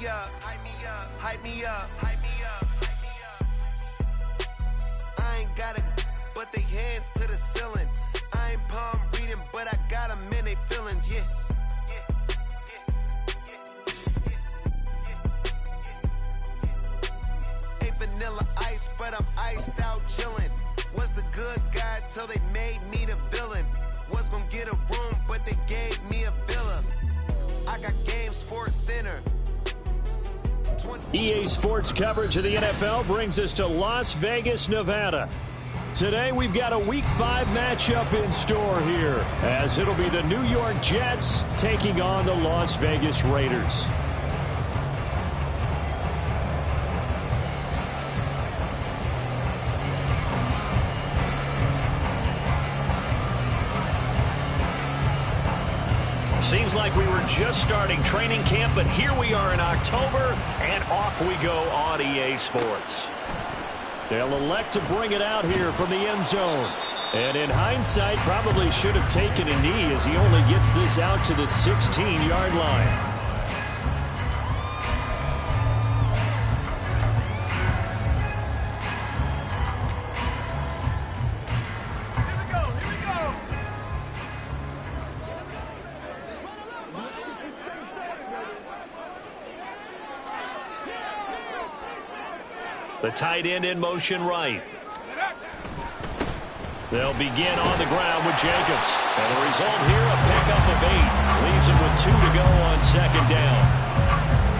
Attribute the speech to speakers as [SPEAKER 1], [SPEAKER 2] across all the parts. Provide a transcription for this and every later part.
[SPEAKER 1] me up, hype me up, hype me up, hype me up, hype me up. I ain't got it, but they hands to the ceiling. I ain't palm reading, but I got them in they feelings, yeah. Ain't vanilla ice, but I'm iced out chillin'. Was the good guy till they made me the villain. Was gonna get a room, but they gave me a villa. I got Game Sports Center.
[SPEAKER 2] EA Sports coverage of the NFL brings us to Las Vegas, Nevada. Today we've got a Week 5 matchup in store here, as it'll be the New York Jets taking on the Las Vegas Raiders. Seems like we were just starting training camp, but here we are in October, and off we go on EA Sports. They'll elect to bring it out here from the end zone. And in hindsight, probably should have taken a knee as he only gets this out to the 16-yard line. The tight end in motion right. They'll begin on the ground with Jacobs. And the result here, a pickup of 8. Leaves him with 2 to go on second down.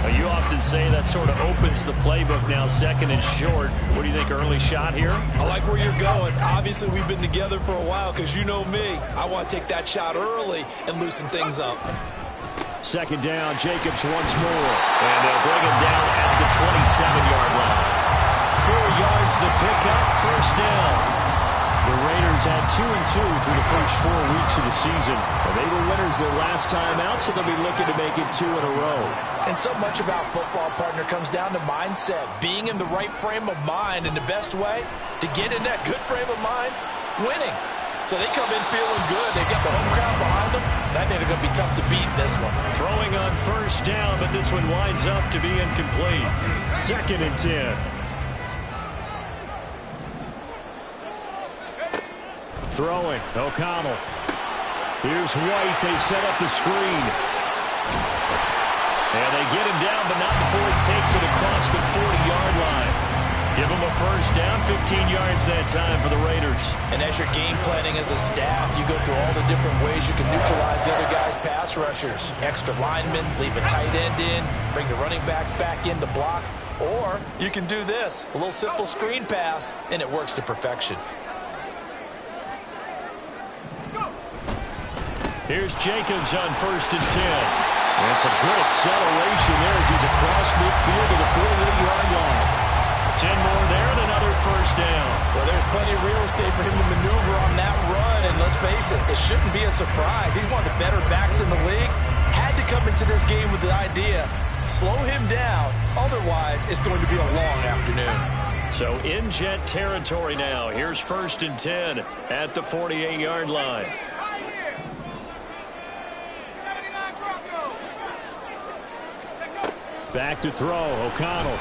[SPEAKER 2] Now, you often say that sort of opens the playbook now, second and short. What do you think, early shot here?
[SPEAKER 3] I like where you're going. Obviously, we've been together for a while because you know me. I want to take that shot early and loosen things up.
[SPEAKER 2] Second down, Jacobs once more. And they'll bring him down at the 27-yard line. 4 yards the pickup, first down. The Raiders had 2-2 through the first 4 weeks of the season. And they were winners their last time out, so they'll be looking to make it 2 in a row.
[SPEAKER 4] And so much about football, partner, comes down to mindset. Being in the right frame of mind, and the best way to get in that good frame of mind, winning. So they come in feeling good. They've got the home crowd behind them. And I think they're going to be tough to beat in this one.
[SPEAKER 2] Throwing on first down, but this one winds up to be incomplete. Second and 10. Throwing, O'Connell. Here's White. They set up the screen. And they get him down, but not before he takes it across the 40-yard line. Give him a first down, 15 yards that time for the Raiders.
[SPEAKER 4] And as you're game planning as a staff, you go through all the different ways you can neutralize the other guy's pass rushers. Extra linemen, leave a tight end in, bring the running backs back in to block. Or you can do this, a little simple screen pass, and it works to perfection.
[SPEAKER 2] Here's Jacobs on first and 10. And some good acceleration there as he's across midfield to the 48-yard line. 10 more there and another first down.
[SPEAKER 4] Well, there's plenty of real estate for him to maneuver on that run. And let's face it, it shouldn't be a surprise. He's one of the better backs in the league. Had to come into this game with the idea, slow him down. Otherwise, it's going to be a long afternoon.
[SPEAKER 2] So in Jet territory now. Here's first and 10 at the 48-yard line. Back to throw, O'Connell.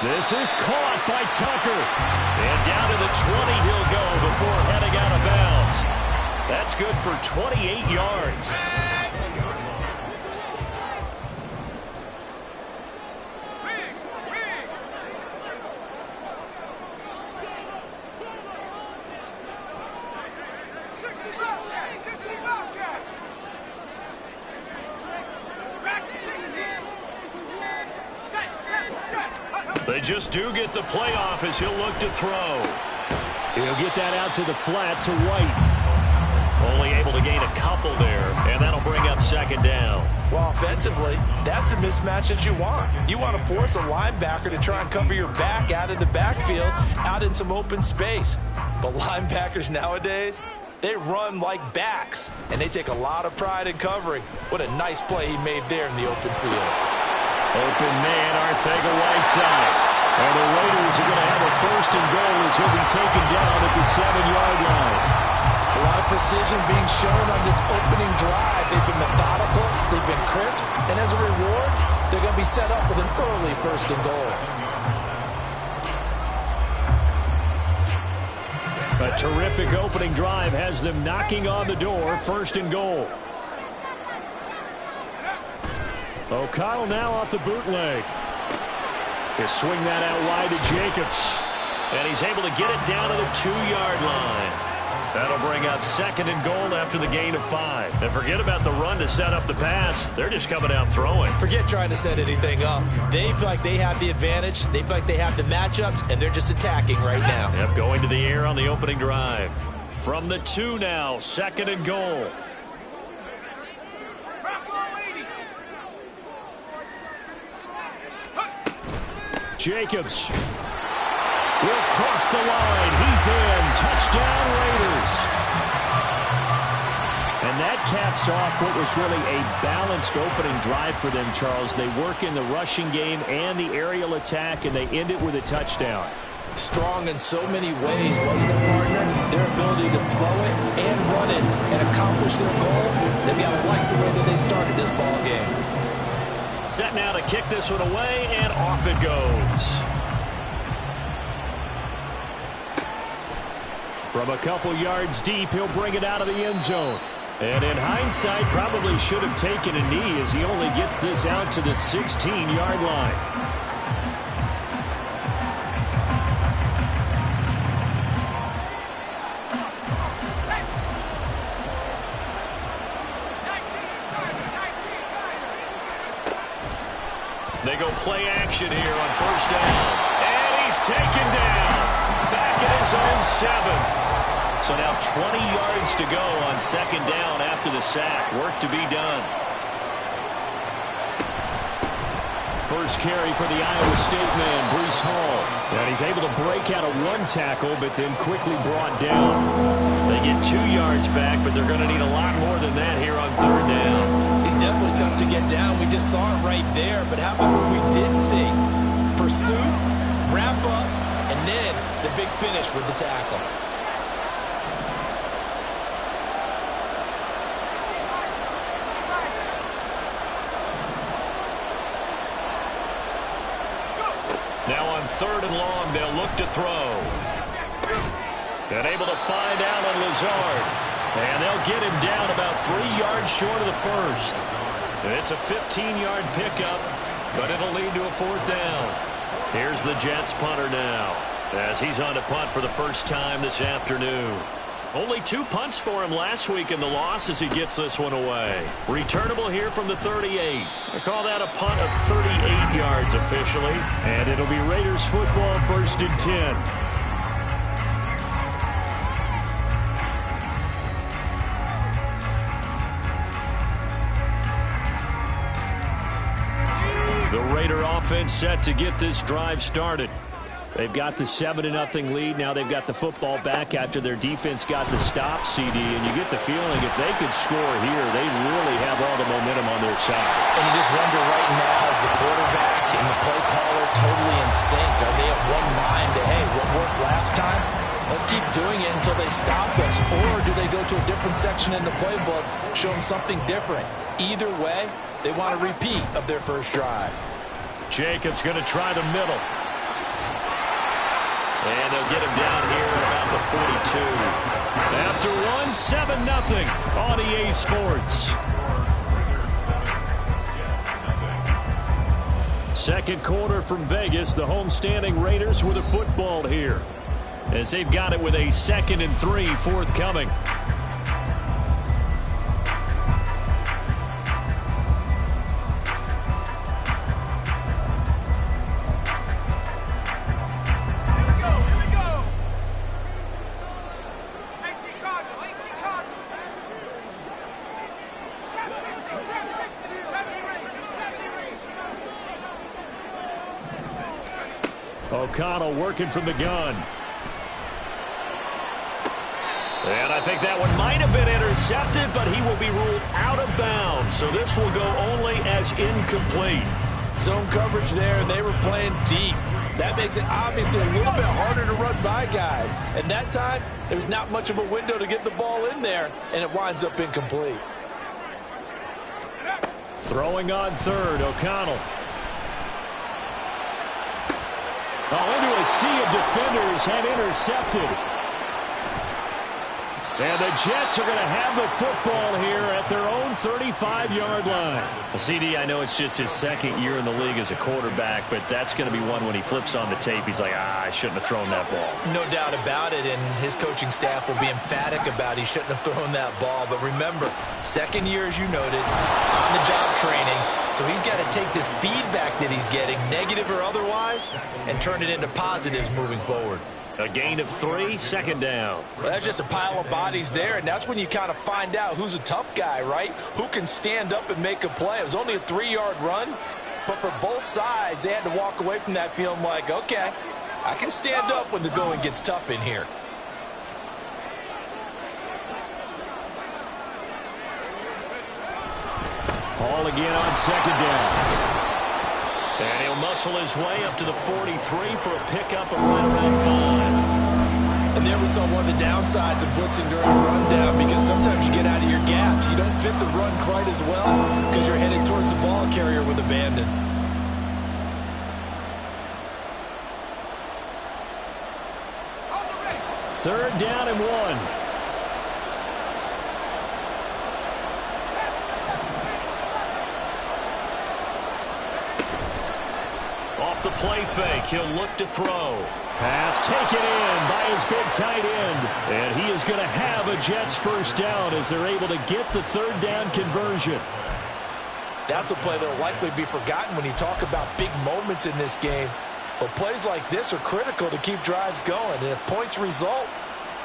[SPEAKER 2] This is caught by Tucker. And down to the 20 he'll go before heading out of bounds. That's good for 28 yards. They just do get the playoff as he'll look to throw. He'll get that out to the flat to White. Only able to gain a couple there, and that'll bring up second down.
[SPEAKER 4] Well, offensively, that's the mismatch that you want. You want to force a linebacker to try and cover your back out of the backfield, out in some open space. But linebackers nowadays, they run like backs, and they take a lot of pride in covering. What a nice play he made there in the open field.
[SPEAKER 2] Open man, Arcega-Whiteside. And the Raiders are going to have a first and goal as he'll be taken down at the 7-yard line.
[SPEAKER 4] A lot of precision being shown on this opening drive. They've been methodical, they've been crisp, and as a reward, they're going to be set up with an early 1st and goal.
[SPEAKER 2] A terrific opening drive has them knocking on the door, 1st and goal. O'Connell now off the bootleg. He'll swing that out wide to Jacobs. And he's able to get it down to the 2-yard line. That'll bring up 2nd and goal after the gain of 5. And forget about the run to set up the pass. They're just coming out throwing.
[SPEAKER 4] Forget trying to set anything up. They feel like they have the advantage. They feel like they have the matchups, and they're just attacking right now.
[SPEAKER 2] Yep, going to the air on the opening drive. From the 2 now, 2nd and goal. Jacobs will cross the line. He's in. Touchdown, Raiders. And that caps off what was really a balanced opening drive for them, Charles. They work in the rushing game and the aerial attack, and they end it with a touchdown.
[SPEAKER 4] Strong in so many ways, wasn't it, partner? Their ability to throw it and run it and accomplish their goal. They've got to like the way that they started this ball game.
[SPEAKER 2] Set now to kick this one away, and off it goes. From a couple yards deep, he'll bring it out of the end zone. And in hindsight, probably should have taken a knee as he only gets this out to the 16-yard line. They go play action here on 1st down. And he's taken down. Back at his own 7. So now 20 yards to go on 2nd down after the sack. Work to be done. First carry for the Iowa State man, Breece Hall. And he's able to break out of 1 tackle, but then quickly brought down. They get 2 yards back, but they're going to need a lot more than that here on 3rd down.
[SPEAKER 4] He's definitely tough to get down. We just saw it right there. But how about what we did see? Pursuit, wrap up, and then the big finish with the tackle.
[SPEAKER 2] Now on 3rd and long, they'll look to throw. And able to find Allen Lazard. And they'll get him down about 3 yards short of the 1st. And it's a 15-yard pickup, but it'll lead to a 4th down. Here's the Jetz punter now, as he's on to punt for the first time this afternoon. Only 2 punts for him last week in the loss as he gets this one away. Returnable here from the 38. They call that a punt of 38 yards officially. And it'll be Raiders football, 1st and 10. The Raider offense set to get this drive started. They've got the 7-0 lead. Now they've got the football back after their defense got the stop, CD. And you get the feeling if they could score here, they really have all the momentum on their side.
[SPEAKER 4] And you just wonder right now, is the quarterback and the play caller totally in sync? Are they of one mind to, hey, what worked last time? Let's keep doing it until they stop us. Or do they go to a different section in the playbook, show them something different? Either way, they want a repeat of their first drive.
[SPEAKER 2] Jacobs going to try the middle. And they'll get him down here at about the 42. After one, 7-0 on EA Sports. Second quarter from Vegas. The homestanding Raiders with a football here, as they've got it with a 2nd and 3 forthcoming. O'Connell working from the gun. And I think that one might have been intercepted, but he will be ruled out of bounds. So this will go only as incomplete.
[SPEAKER 4] Zone coverage there, and they were playing deep. That makes it obviously a little bit harder to run by guys. And that time, there's not much of a window to get the ball in there, and it winds up incomplete.
[SPEAKER 2] Throwing on third, O'Connell. Oh, into a sea of defenders and intercepted. And the Jets are going to have the football here at their own 35-yard line. CD, I know it's just his second year in the league as a quarterback, but that's going to be one when he flips on the tape. He's like, I shouldn't have thrown that ball.
[SPEAKER 4] No doubt about it, and his coaching staff will be emphatic about he shouldn't have thrown that ball. But remember, second year, as you noted, on-the-job training, so he's got to take this feedback that he's getting, negative or otherwise, and turn it into positives moving forward.
[SPEAKER 2] A gain of 3, second down.
[SPEAKER 4] Well, that's just a pile of bodies there, and that's when you kind of find out who's a tough guy, right? Who can stand up and make a play. It was only a 3-yard run, but for both sides, they had to walk away from that feeling like, okay, I can stand up when the going gets tough in here.
[SPEAKER 2] Ball again on second down. And he'll muscle his way up to the 43 for a pickup of right around 5.
[SPEAKER 3] And there we saw one of the downsides of blitzing during a rundown, because sometimes you get out of your gaps. You don't fit the run quite as well because you're headed towards the ball carrier with abandon.
[SPEAKER 2] Third down and 1. Off the play fake, he'll look to throw. Pass taken in by his big tight end. And he is going to have a Jets first down as they're able to get the third down conversion.
[SPEAKER 4] That's a play that will likely be forgotten when you talk about big moments in this game. But plays like this are critical to keep drives going. And if points result,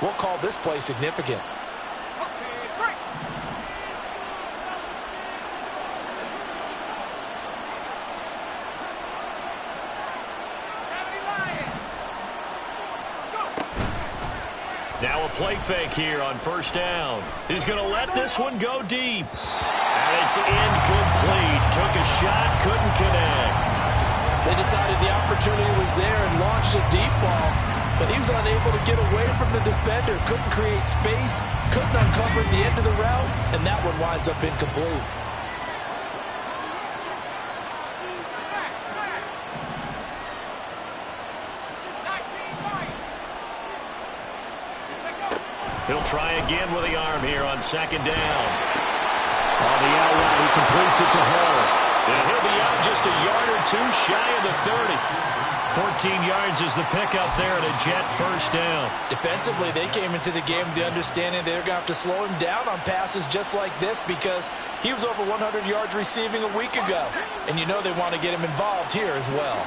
[SPEAKER 4] we'll call this play significant.
[SPEAKER 2] Now a play fake here on first down. He's going to let this one go deep. And it's incomplete. Took a shot, couldn't connect.
[SPEAKER 4] They decided the opportunity was there and launched a deep ball, but he was unable to get away from the defender. Couldn't create space, couldn't uncover the end of the route, and that one winds up incomplete.
[SPEAKER 2] He'll try again with the arm here on second down. On the out route, he completes it to Hall. And he'll be out just a yard or two shy of the 30. 14 yards is the pickup there at a Jet first down.
[SPEAKER 4] Defensively, they came into the game with the understanding they're going to have to slow him down on passes just like this, because he was over 100 yards receiving a week ago. And you know they want to get him involved here as well.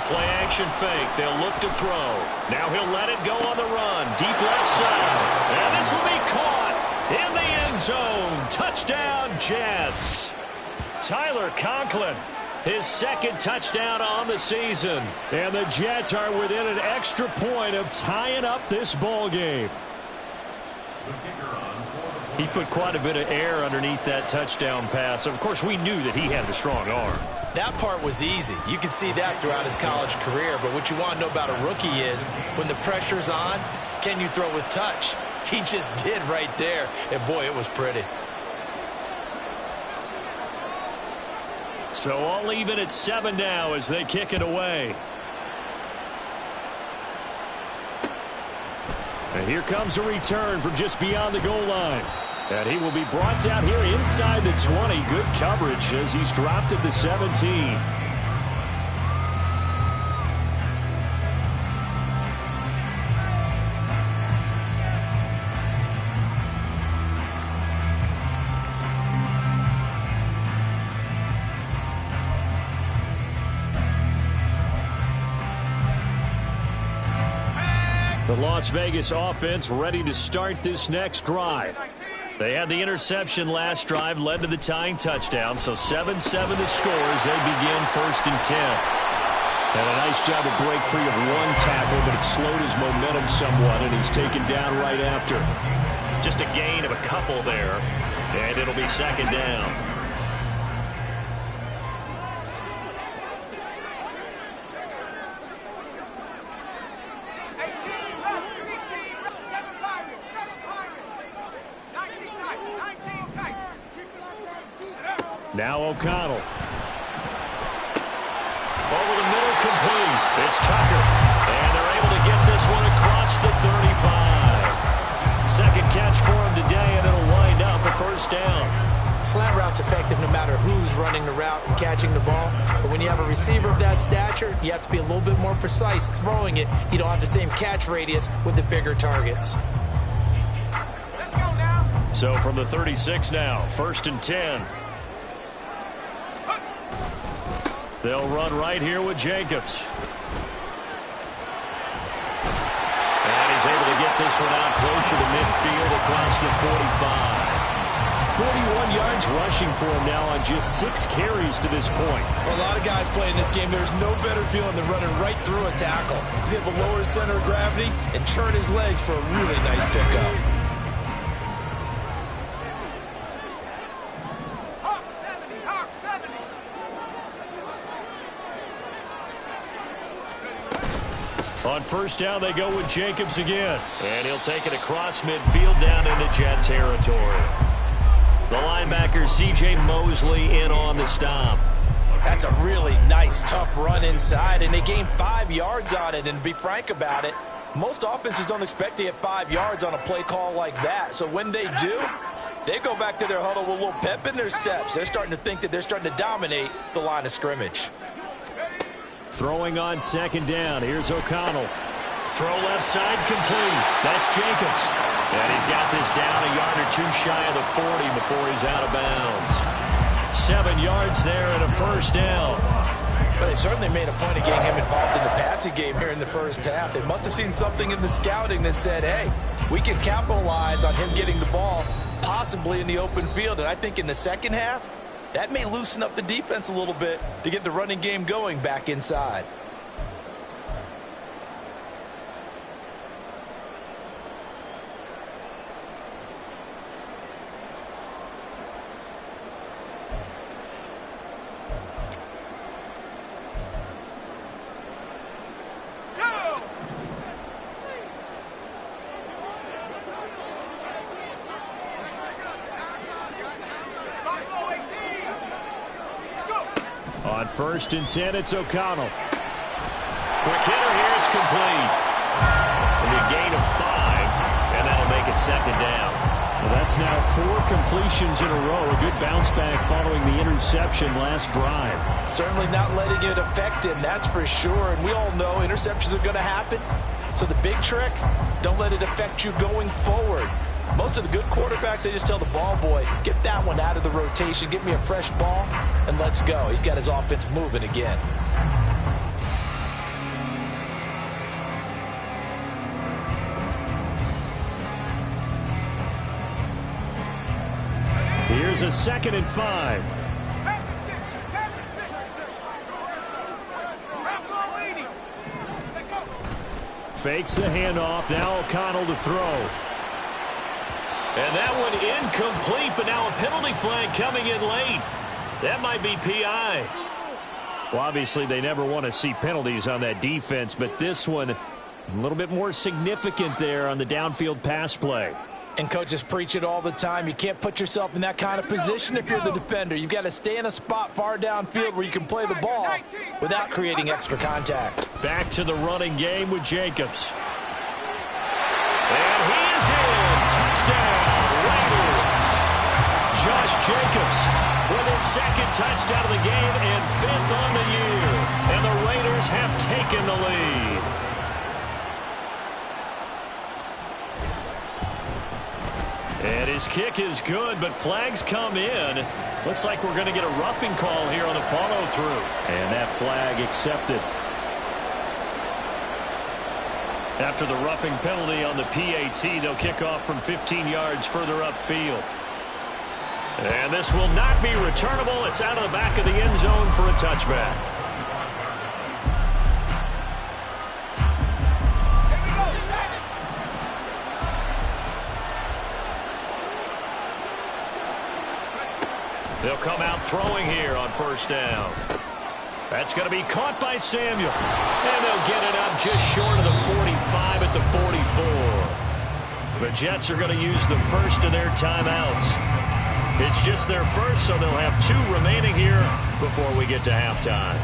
[SPEAKER 2] Play action fake. They'll look to throw. Now he'll let it go on the run. Deep left side. And this will be caught in the end zone. Touchdown, Jets. Tyler Conklin, his second touchdown on the season. And the Jets are within an extra point of tying up this ball game. He put quite a bit of air underneath that touchdown pass. Of course, we knew that he had the strong arm.
[SPEAKER 4] That part was easy. You can see that throughout his college career. But what you want to know about a rookie is when the pressure's on, can you throw with touch? He just did right there. And, boy, it was pretty.
[SPEAKER 2] So all even at 7 now as they kick it away. And here comes a return from just beyond the goal line. And he will be brought down here inside the 20. Good coverage as he's dropped at the 17. The Las Vegas offense ready to start this next drive. They had the interception last drive, led to the tying touchdown, so 7-7 to score as they begin 1st and 10. And a nice job to break free of one tackle, but it slowed his momentum somewhat, and he's taken down right after. Just a gain of a couple there, and it'll be 2nd down. Now O'Connell. Over the middle, complete. It's Tucker. And they're able to get this one across the 35. 2nd catch for him today, and it'll wind up a 1st down.
[SPEAKER 4] Slant route's effective no matter who's running the route and catching the ball. But when you have a receiver of that stature, you have to be a little bit more precise throwing it. You don't have the same catch radius with the bigger targets.
[SPEAKER 1] Let's go now.
[SPEAKER 2] So from the 36 now, 1st and 10. They'll run right here with Jacobs. And he's able to get this one out closer to midfield across the 45. 41 yards rushing for him now on just 6 carries to this point.
[SPEAKER 3] For a lot of guys playing this game, there's no better feeling than running right through a tackle. He's able to lower his center of gravity and turn his legs for a really nice pickup.
[SPEAKER 2] On 1st down, they go with Jacobs again. And he'll take it across midfield down into Jet territory. The linebacker, C.J. Mosley, in on the stop.
[SPEAKER 4] That's a really nice, tough run inside, and they gained 5 yards on it. And to be frank about it, most offenses don't expect to get 5 yards on a play call like that. So when they do, they go back to their huddle with a little pep in their steps. They're starting to think that they're starting to dominate the line of scrimmage.
[SPEAKER 2] Throwing on 2nd down. Here's O'Connell. Throw left side, complete. That's Jacobs. And he's got this down a yard or 2 shy of the 40 before he's out of bounds. 7 yards there and a 1st down.
[SPEAKER 4] But they certainly made a point of getting him involved in the passing game here in the 1st half. They must have seen something in the scouting that said, hey, we can capitalize on him getting the ball, possibly in the open field. And I think in the 2nd half, that may loosen up the defense a little bit to get the running game going back inside.
[SPEAKER 2] On 1st and 10, it's O'Connell. Quick hitter here, it's complete. And a gain of 5, and that'll make it 2nd down. Well, that's now 4 completions in a row. A good bounce back following the interception last drive.
[SPEAKER 4] Certainly not letting it affect him, that's for sure. And we all know interceptions are going to happen. So the big trick, don't let it affect you going forward. Most of the good quarterbacks, they just tell the ball boy, get that one out of the rotation, get me a fresh ball, and let's go. He's got his offense moving again.
[SPEAKER 2] Here's a 2nd and 5. Fakes the handoff. Now O'Connell to throw. And that one incomplete, but now a penalty flag coming in late. That might be PI. Well, obviously, they never want to see penalties on that defense, but this one, a little bit more significant there on the downfield pass play.
[SPEAKER 4] And coaches preach it all the time. You can't put yourself in that kind of position if you're the defender. You've got to stay in a spot far downfield where you can play the ball without creating extra contact.
[SPEAKER 2] Back to the running game with Jacobs. And he is in. Touchdown, Raiders. Josh Jacobs with his 2nd touchdown of the game and 5th on the year. And the Raiders have taken the lead. And his kick is good, but flags come in. Looks like we're going to get a roughing call here on the follow-through. And that flag accepted. After the roughing penalty on the PAT, they'll kick off from 15 yards further upfield. And this will not be returnable. It's out of the back of the end zone for a touchback. They'll come out throwing here on first down. That's going to be caught by Samuel. And they'll get it up just short of the 45 at the 44. The Jets are going to use the first of their timeouts. It's just their first, so they'll have 2 remaining here before we get to halftime.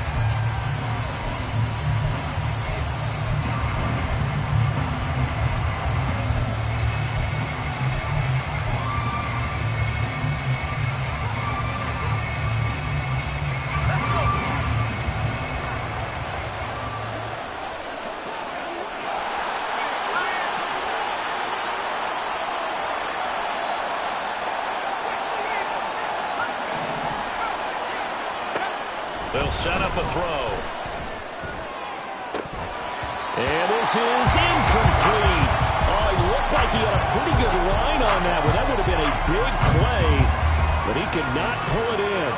[SPEAKER 2] They'll set up a throw. And this is incomplete. Oh, he looked like he had a pretty good line on that one. That would have been a big play, but he could not pull it in.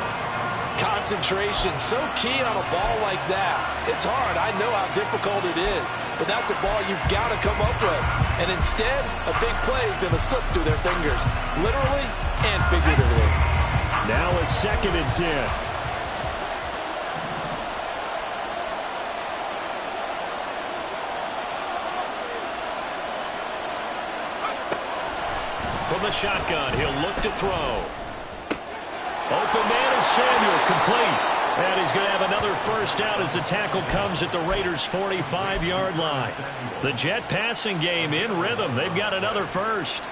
[SPEAKER 4] Concentration, so key on a ball like that. It's hard. I know how difficult it is, but that's a ball you've got to come up with. And instead, a big play is going to slip through their fingers, literally and figuratively.
[SPEAKER 2] Now a 2nd and 10. From the shotgun, he'll look to throw. Open man is Samuel, complete. And he's going to have another first down as the tackle comes at the Raiders' 45-yard line. The Jet passing game in rhythm. They've got another first.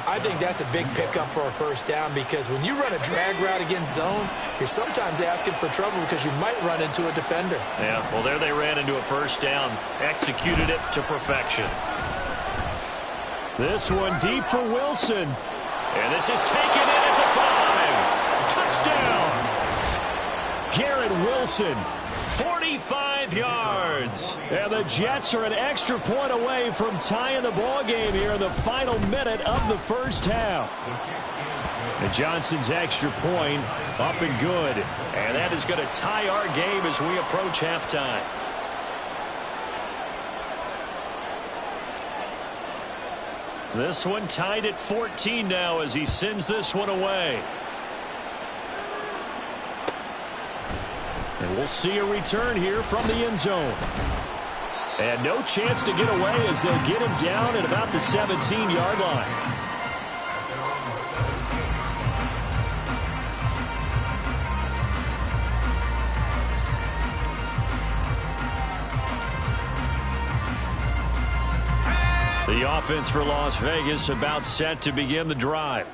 [SPEAKER 3] I think that's a big pickup for a first down because when you run a drag route against zone, you're sometimes asking for trouble because you might run into a defender.
[SPEAKER 2] Yeah, well, there they ran into a first down, executed it to perfection. This one deep for Wilson. And this is taken in at the 5. Touchdown! Garrett Wilson, 45 yards. And the Jets are an extra point away from tying the ball game here in the final minute of the first half. And Johnson's extra point up and good. And that is going to tie our game as we approach halftime. This one tied at 14 now as he sends this one away. And we'll see a return here from the end zone. And no chance to get away as they'll get him down at about the 17-yard line. The offense for Las Vegas about set to begin the drive.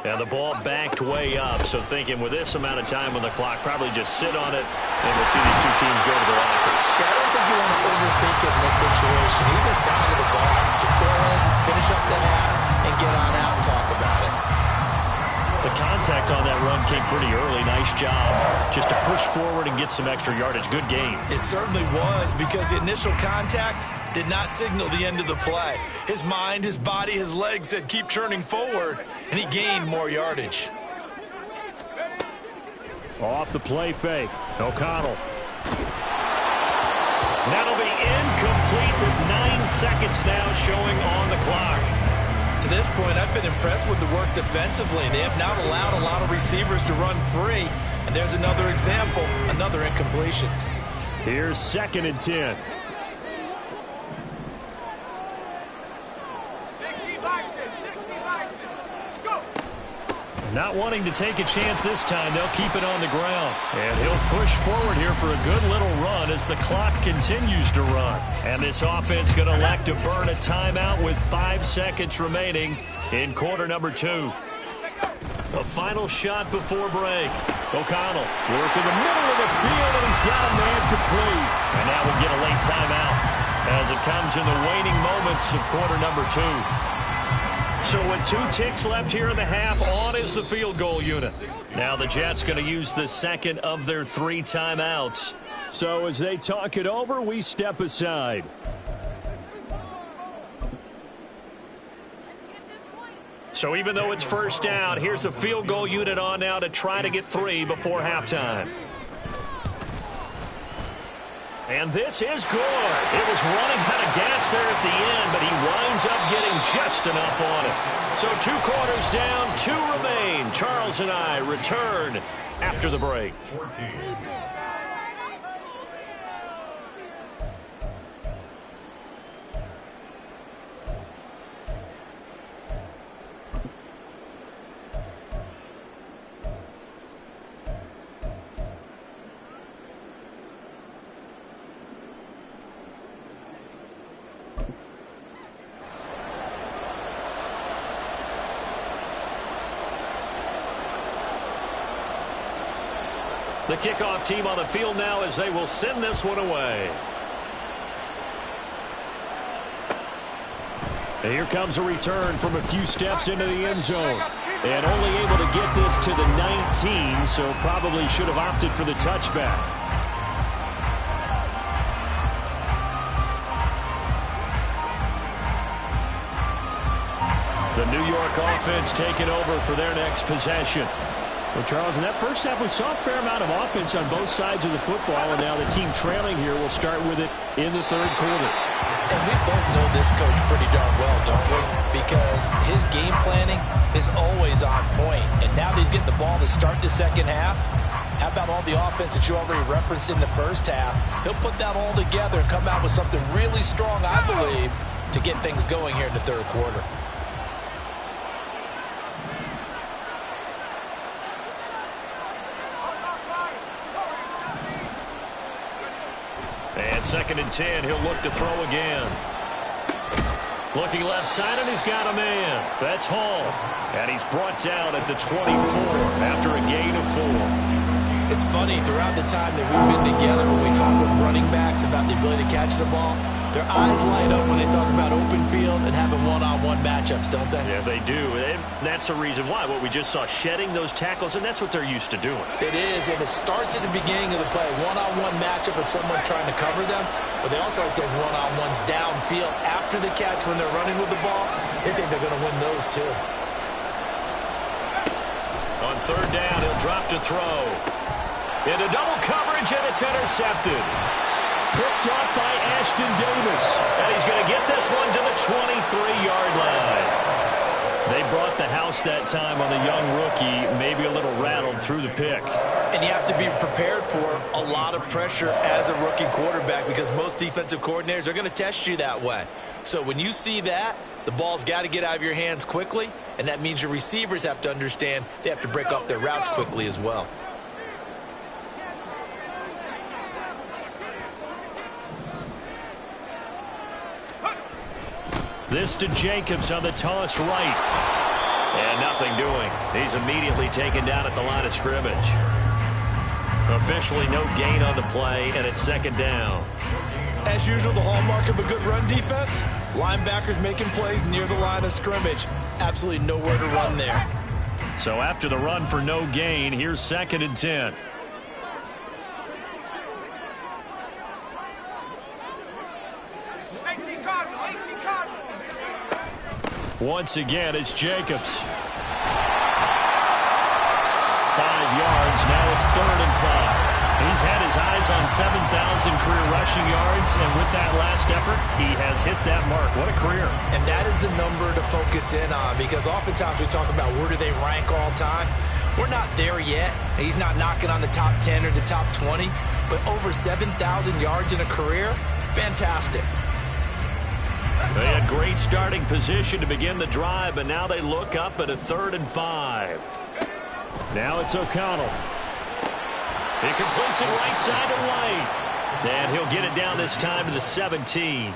[SPEAKER 2] And the ball backed way up, so thinking with this amount of time on the clock, probably just sit on it, and we'll see these 2 teams go to the lockers.
[SPEAKER 3] Yeah, I don't think you want to overthink it in this situation. Either side of the ball, just go ahead, finish up the half, and get on out and talk about it.
[SPEAKER 2] The contact on that run came pretty early. Nice job just to push forward and get some extra yardage. Good game.
[SPEAKER 3] It certainly was because the initial contact did not signal the end of the play. His mind, his body, his legs said keep turning forward, and he gained more yardage.
[SPEAKER 2] Off the play fake. O'Connell. That'll be incomplete with 9 seconds now showing on the clock.
[SPEAKER 3] To this point, I've been impressed with the work defensively. They have not allowed a lot of receivers to run free. And there's another example, another incompletion.
[SPEAKER 2] Here's 2nd and 10. Not wanting to take a chance this time, they'll keep it on the ground. And he'll push forward here for a good little run as the clock continues to run. And this offense going to elect to burn a timeout with 5 seconds remaining in quarter number 2. A final shot before break. O'Connell working the middle of the field, and he's got a man complete. And now we'll get a late timeout as it comes in the waning moments of quarter number 2. So with 2 ticks left here in the half, on is the field goal unit. Now the Jets going to use the 2nd of their 3 timeouts. So as they talk it over, we step aside. So even though it's first down, here's the field goal unit on now to try to get 3 before halftime. And this is good. It was running out of gas there at the end, but he winds up getting just enough on it. So 2 quarters down, 2 remain. Charles and I return after the break.
[SPEAKER 5] 14.
[SPEAKER 2] The kickoff team on the field now as they will send this one away. And here comes a return from a few steps into the end zone. And only able to get this to the 19, so probably should have opted for the touchback. The New York offense taking over for their next possession. Well, Charles, in that first half, we saw a fair amount of offense on both sides of the football, and now the team trailing here will start with it in the third quarter.
[SPEAKER 4] And we both know this coach pretty darn well, don't we? Because his game planning is always on point. And now that he's getting the ball to start the second half, how about all the offense that you already referenced in the first half? He'll put that all together and come out with something really strong, I believe, to get things going here in the third quarter.
[SPEAKER 2] And 2nd and 10, he'll look to throw again. Looking left side, and he's got a man. That's Hall. And he's brought down at the 24 after a gain of 4.
[SPEAKER 4] It's funny, throughout the time that we've been together, when we talk with running backs about the ability to catch the ball, their eyes light up when they talk about open field and having one-on-one matchups, don't they?
[SPEAKER 2] Yeah, they do. And that's the reason why. What we just saw, shedding those tackles, and that's what they're used to doing.
[SPEAKER 4] It is, and it starts at the beginning of the play. One-on-one matchup with someone trying to cover them, but they also like those one-on-ones downfield after the catch when they're running with the ball. They think they're going to win those too.
[SPEAKER 2] On 3rd down, he'll drop to throw. Into double coverage, and it's intercepted. Picked up by Ashton Davis. And he's going to get this one to the 23-yard line. They brought the house that time on the young rookie, maybe a little rattled through the pick.
[SPEAKER 4] And you have to be prepared for a lot of pressure as a rookie quarterback because most defensive coordinators are going to test you that way. So when you see that, the ball's got to get out of your hands quickly, and that means your receivers have to understand they have to break up their routes quickly as well.
[SPEAKER 2] This to Jacobs on the toss right. And nothing doing. He's immediately taken down at the line of scrimmage. Officially no gain on the play, and it's 2nd down.
[SPEAKER 4] As usual, the hallmark of a good run defense, linebackers making plays near the line of scrimmage. Absolutely nowhere to run there.
[SPEAKER 2] So after the run for no gain, here's 2nd and 10. Once again, it's Jacobs. 5 yards. Now it's 3rd and 5. He's had his eyes on 7,000 career rushing yards, and with that last effort, he has hit that mark. What a career.
[SPEAKER 4] And that is the number to focus in on because oftentimes we talk about where do they rank all time. We're not there yet. He's not knocking on the top 10 or the top 20, but over 7,000 yards in a career, fantastic.
[SPEAKER 2] They had great starting position to begin the drive, but now they look up at a 3rd and 5. Now it's O'Connell. He completes it right side to White. And he'll get it down this time to the 17.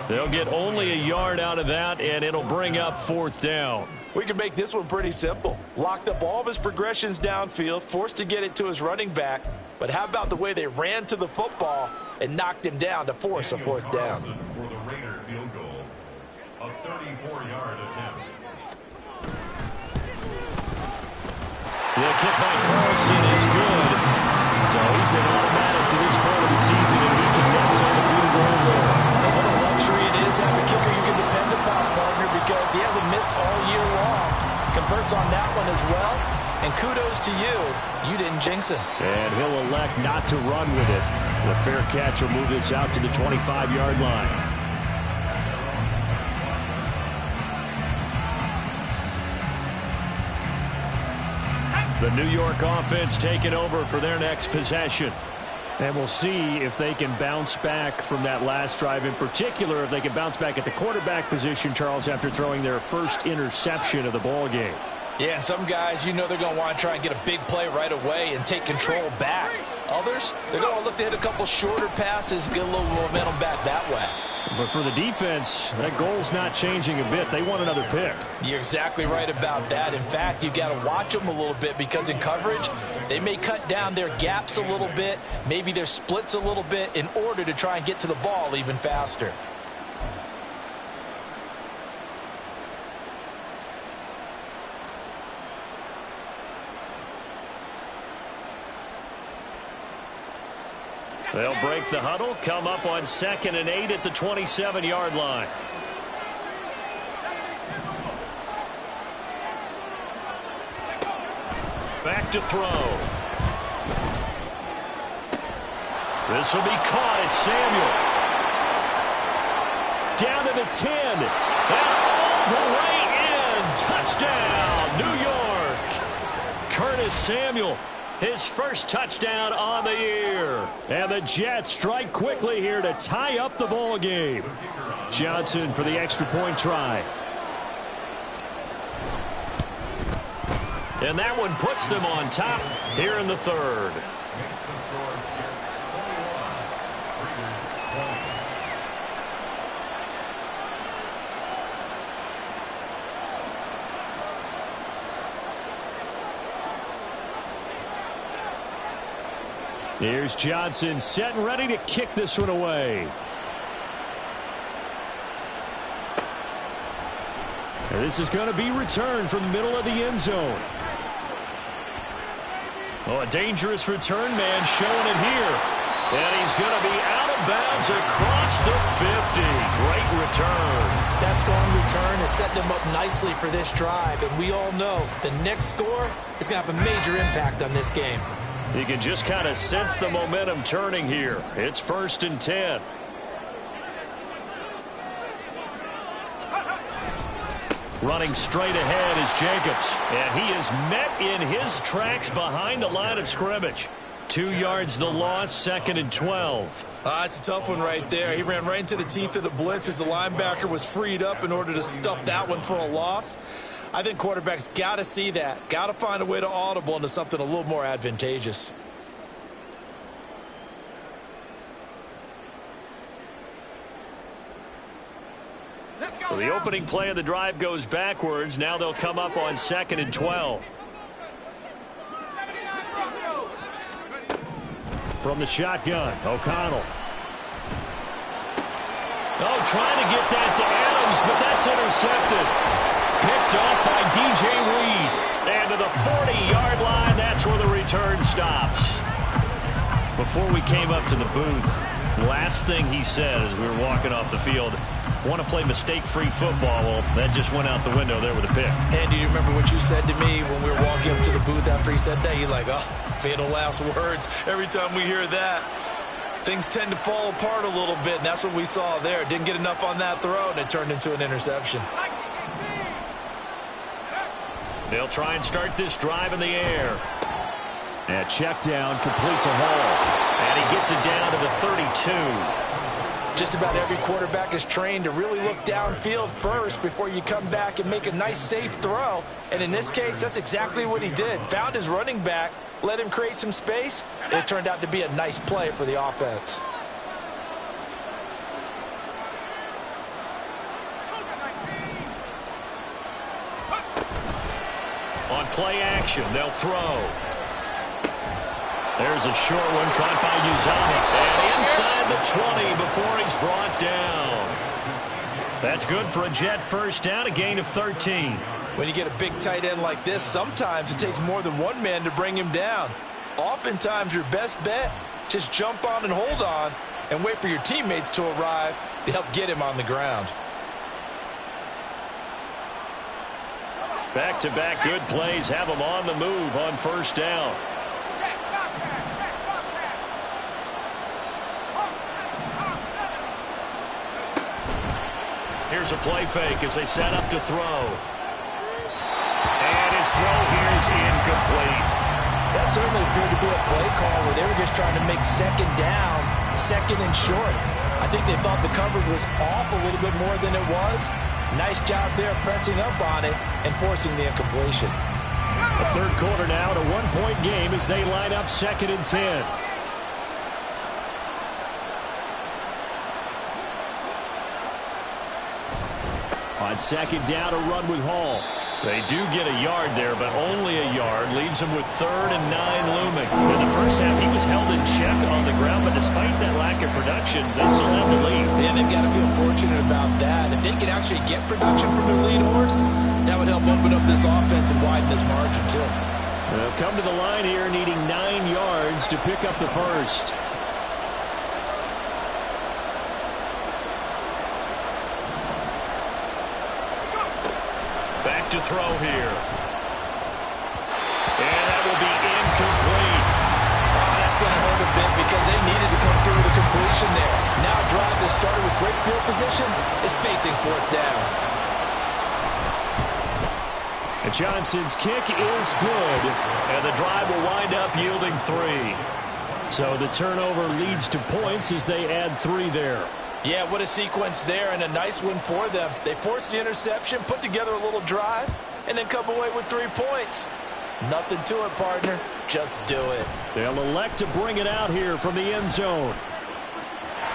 [SPEAKER 2] They'll get only a yard out of that, and it'll bring up 4th down.
[SPEAKER 4] We can make this one pretty simple. Locked up all of his progressions downfield, forced to get it to his running back. But how about the way they ran to the football and knocked him down to force a 4th down?
[SPEAKER 5] For the Raider field goal, a 34-yard attempt.
[SPEAKER 2] The kick by Carlson is good. So he's been automatic to this point of the season, and he connects on the field goal there.
[SPEAKER 4] And what a luxury it is to have a kicker you can depend upon, partner, because he hasn't missed all year long. converts on that one as well. And kudos to you. You didn't jinx him.
[SPEAKER 2] And he'll elect not to run with it. The fair catch will move this out to the 25-yard line. The New York offense taking over for their next possession. And we'll see if they can bounce back from that last drive. In particular, if they can bounce back at the quarterback position, Charles, after throwing their first interception of the ball game.
[SPEAKER 4] Yeah, some guys, you know they're going to want to try and get a big play right away and take control back. Others, they're going to look to hit a couple shorter passes, get a little momentum back that way.
[SPEAKER 2] But for the defense, that goal's not changing a bit. They want another pick.
[SPEAKER 4] You're exactly right about that. In fact, you've got to watch them a little bit because in coverage, they may cut down their gaps a little bit, maybe their splits a little bit in order to try and get to the ball even faster.
[SPEAKER 2] They'll break the huddle, come up on 2nd and 8 at the 27-yard line. Back to throw. This will be caught. It's Samuel. Down to the 10. And all the way in. Touchdown, New York. Curtis Samuel. His first touchdown on the year. And the Jets strike quickly here to tie up the ball game. Johnson for the extra point try. And that one puts them on top here in the third.
[SPEAKER 5] Makes the score Jets 21, Raiders 20.
[SPEAKER 2] Here's Johnson set and ready to kick this one away. And this is going to be returned from the middle of the end zone. Oh, a dangerous return man showing it here. And he's going to be out of bounds across the 50. Great return.
[SPEAKER 4] That strong return has set them up nicely for this drive. And we all know the next score is going to have a major impact on this game.
[SPEAKER 2] You can just kind of sense the momentum turning here. It's 1st and 10. Running straight ahead is Jacobs. And he is met in his tracks behind the line of scrimmage. 2 yards the loss, 2nd and 12.
[SPEAKER 4] It's a tough one right there. He ran right into the teeth of the blitz as the linebacker was freed up in order to stuff that one for a loss. I think quarterbacks got to see that. Got to find a way to audible into something a little more advantageous.
[SPEAKER 2] So the opening play of the drive goes backwards. Now they'll come up on 2nd and 12. From the shotgun, O'Connell. Oh, trying to get that to Adams, but that's intercepted. Picked off by DJ Reed. And to the 40-yard line, that's where the return stops. Before we came up to the booth, last thing he said as we were walking off the field, want to play mistake-free football. Well, that just went out the window there with a pick.
[SPEAKER 4] And do you remember what you said to me when we were walking up to the booth after he said that? You're like, oh, fatal last words. Every time we hear that, things tend to fall apart a little bit, and that's what we saw there. Didn't get enough on that throw, and it turned into an interception.
[SPEAKER 2] They'll try and start this drive in the air. And check down, complete to Hall. And he gets it down to the 32.
[SPEAKER 4] Just about every quarterback is trained to really look downfield first before you come back and make a nice, safe throw. And in this case, that's exactly what he did. Found his running back, let him create some space, and it turned out to be a nice play for the offense.
[SPEAKER 2] On play action, they'll throw. There's a short one caught by Uzama. And inside the 20 before he's brought down. That's good for a Jet first down, a gain of 13.
[SPEAKER 4] When you get a big tight end like this, sometimes it takes more than one man to bring him down. Oftentimes, your best bet, just jump on and hold on and wait for your teammates to arrive to help get him on the ground.
[SPEAKER 2] Back-to-back good plays have them on the move on first down. Here's a play fake as they set up to throw. And his throw here is incomplete.
[SPEAKER 4] That certainly appeared to be a play call where they were just trying to make second down, second and short. I think they thought the coverage was off a little bit more than it was. Nice job there pressing up on it and forcing the incompletion.
[SPEAKER 2] A third quarter now, at a one-point game as they line up 2nd and 10. On second down, a run with Hall. They do get a yard there, but only a yard. Leaves them with 3rd and 9 looming. In the first half, he was held in check on the ground, but despite that lack of production, they still have the lead.
[SPEAKER 4] And they've got to feel fortunate about that. If they could actually get production from their lead horse, that would help open up this offense and widen this margin, too.
[SPEAKER 2] They'll come to the line here, needing 9 yards to pick up the first. Back to throw here. And that will be incomplete.
[SPEAKER 4] Oh, that's going to hurt a bit because they needed to come through with a completion there. Now a drive that started with great field position is facing 4th down.
[SPEAKER 2] And Johnson's kick is good, and the drive will wind up yielding 3. So the turnover leads to points as they add 3 there.
[SPEAKER 4] Yeah, what a sequence there, and a nice win for them. They forced the interception, put together a little drive, and then come away with 3 points. Nothing to it, partner. Just do it.
[SPEAKER 2] They'll elect to bring it out here from the end zone.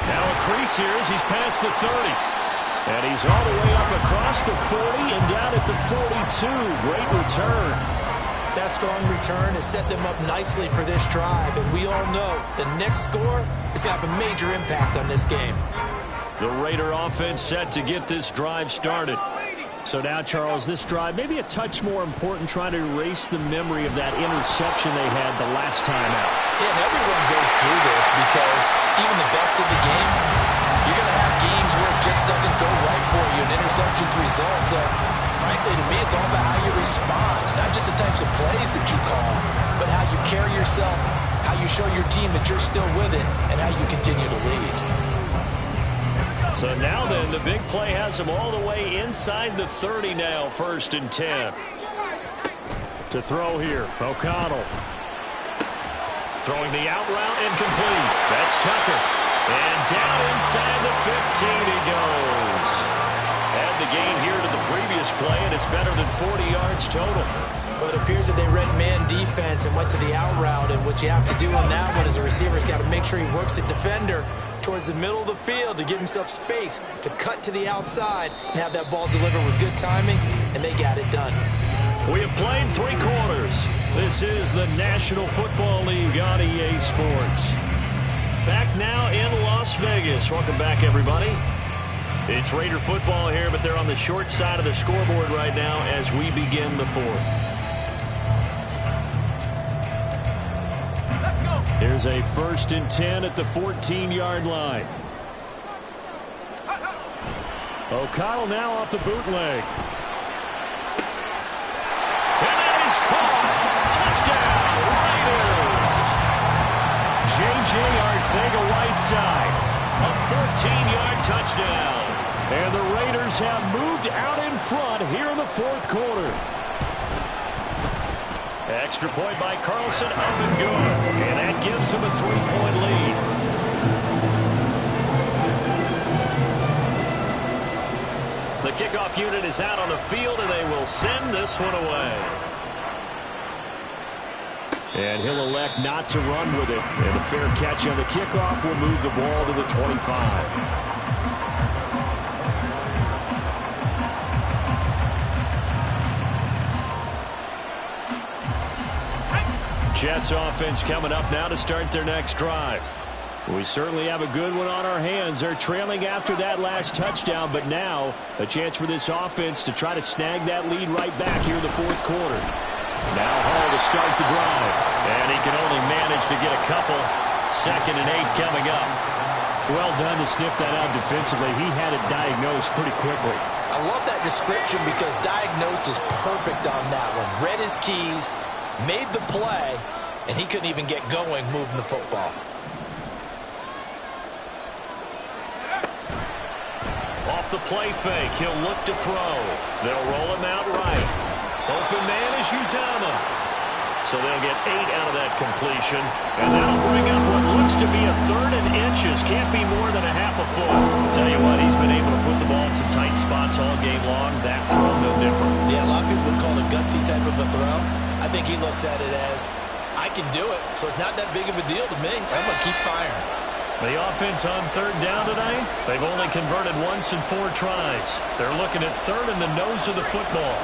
[SPEAKER 2] Now a crease here as he's past the 30. And he's all the way up across the 40 and down at the 42. Great return.
[SPEAKER 4] That strong return has set them up nicely for this drive, and we all know the next score is going to have a major impact on this game.
[SPEAKER 2] The Raider offense set to get this drive started. So now, Charles, this drive maybe a touch more important, trying to erase the memory of that interception they had the last time out.
[SPEAKER 4] Yeah, and everyone goes through this because even the best of the game, you're going to have games where it just doesn't go right for you, and interceptions result. So, frankly, to me, it's all about how you respond, not just the types of plays that you call, but how you carry yourself, how you show your team that you're still with it, and how you continue to lead.
[SPEAKER 2] So now then, the big play has them all the way inside the 30 now, 1st and 10. To throw here, O'Connell. Throwing the out route, incomplete. That's Tucker. And down inside the 15 he goes. Add the gain here to the previous play, and it's better than 40 yards total.
[SPEAKER 4] But it appears that they read man defense and went to the out route, and what you have to do on that one as a receiver's got to make sure he works the defender towards the middle of the field to give himself space to cut to the outside and have that ball delivered with good timing, and they got it done.
[SPEAKER 2] We have played 3 quarters. This is the National Football League on EA Sports. Back now in Las Vegas. Welcome back, everybody. It's Raider football here, but they're on the short side of the scoreboard right now as we begin the 4th. Here's a 1st and 10 at the 14-yard line. O'Connell now off the bootleg. And that is caught. Touchdown, Raiders. J.J. Arcega-Whiteside. A 14-yard touchdown. And the Raiders have moved out in front here in the 4th quarter. Extra point by Carlson, up and good. And that gives them a 3-point lead. The kickoff unit is out on the field, and they will send this one away. And he'll elect not to run with it. And a fair catch on the kickoff will move the ball to the 25. Jetz offense coming up now to start their next drive. We certainly have a good one on our hands. They're trailing after that last touchdown, but now a chance for this offense to try to snag that lead right back here in the 4th quarter. Now Hall to start the drive, and he can only manage to get a couple. 2nd and 8 coming up. Well done to sniff that out defensively. He had it diagnosed pretty quickly.
[SPEAKER 4] I love that description because diagnosed is perfect on that one. Read his keys, made the play, and he couldn't even get going moving the football.
[SPEAKER 2] Off the play fake, he'll look to throw. They'll roll him out right. Open man is Uzama. So they'll get 8 out of that completion. And that'll bring up what looks to be a 3rd and inches. Can't be more than a half a foot. Tell you what, he's been able to put the ball in some tight spots all game long. That throw, no different.
[SPEAKER 4] Yeah, a lot of people would call it a gutsy type of a throw. I think he looks at it as, I can do it, so it's not that big of a deal to me. I'm going to keep firing.
[SPEAKER 2] The offense on 3rd down tonight, they've only converted once in 4 tries. They're looking at 3rd in the nose of the football.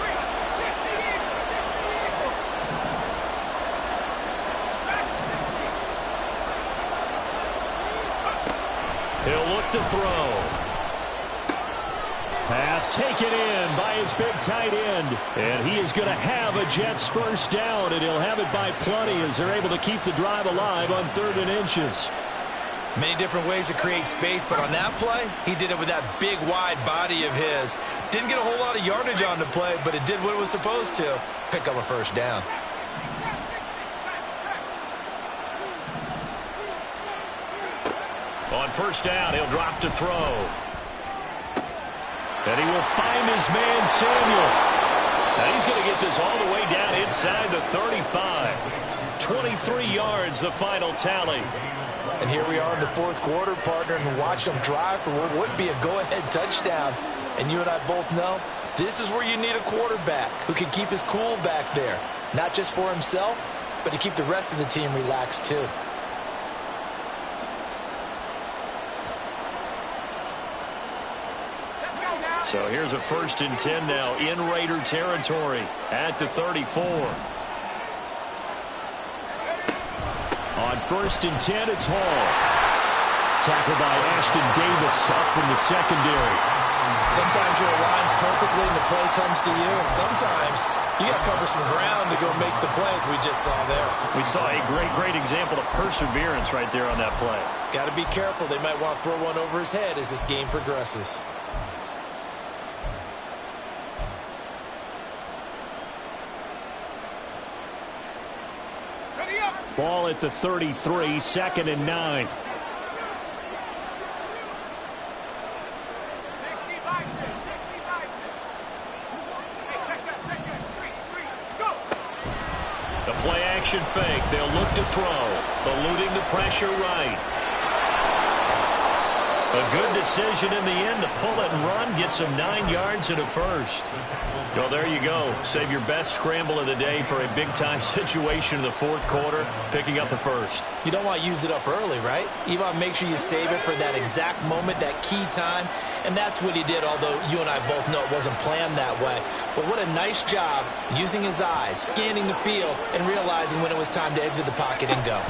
[SPEAKER 2] He'll look to throw. Pass taken in by his big tight end. And he is going to have a Jets first down, and he'll have it by plenty as they're able to keep the drive alive on 3rd and inches.
[SPEAKER 4] Many different ways to create space, but on that play, he did it with that big, wide body of his. Didn't get a whole lot of yardage on the play, but it did what it was supposed to. Pick up a first down.
[SPEAKER 2] On 1st down, he'll drop to throw. And he will find his man, Samuel. And he's going to get this all the way down inside the 35. 23 yards, the final tally.
[SPEAKER 4] And here we are in the 4th quarter, partner, and watch them drive for what would be a go-ahead touchdown. And you and I both know this is where you need a quarterback who can keep his cool back there. Not just for himself, but to keep the rest of the team relaxed too.
[SPEAKER 2] So here's a 1st and 10 now in Raider territory at the 34. On 1st and 10, it's Hall. Tackled by Ashton Davis up from the secondary.
[SPEAKER 4] Sometimes you're aligned perfectly and the play comes to you, and sometimes you got to cover some ground to go make the plays we just saw there.
[SPEAKER 2] We saw a great example of perseverance right there on that play.
[SPEAKER 4] Got to be careful. They might want to throw one over his head as this game progresses.
[SPEAKER 2] Ball at the 33, 2nd and 9. The play action fake. They'll look to throw. Eluding the pressure right. A good decision in the end to pull it and run. Gets him 9 yards and a first. Well, there you go. Save your best scramble of the day for a big-time situation in the 4th quarter, picking up the first.
[SPEAKER 4] You don't want to use it up early, right? You want to make sure you save it for that exact moment, that key time. And that's what he did, although you and I both know it wasn't planned that way. But what a nice job using his eyes, scanning the field, and realizing when it was time to exit the pocket and go.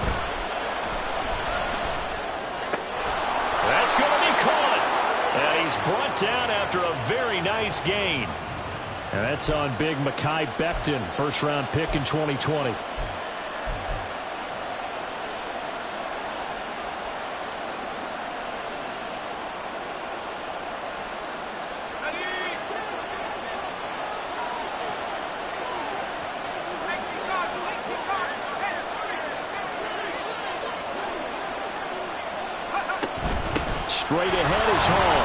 [SPEAKER 2] That's going to be caught. And he's brought down after a very nice gain. And that's on big Mekhi Becton, 1st-round pick in 2020. Straight ahead is Hall.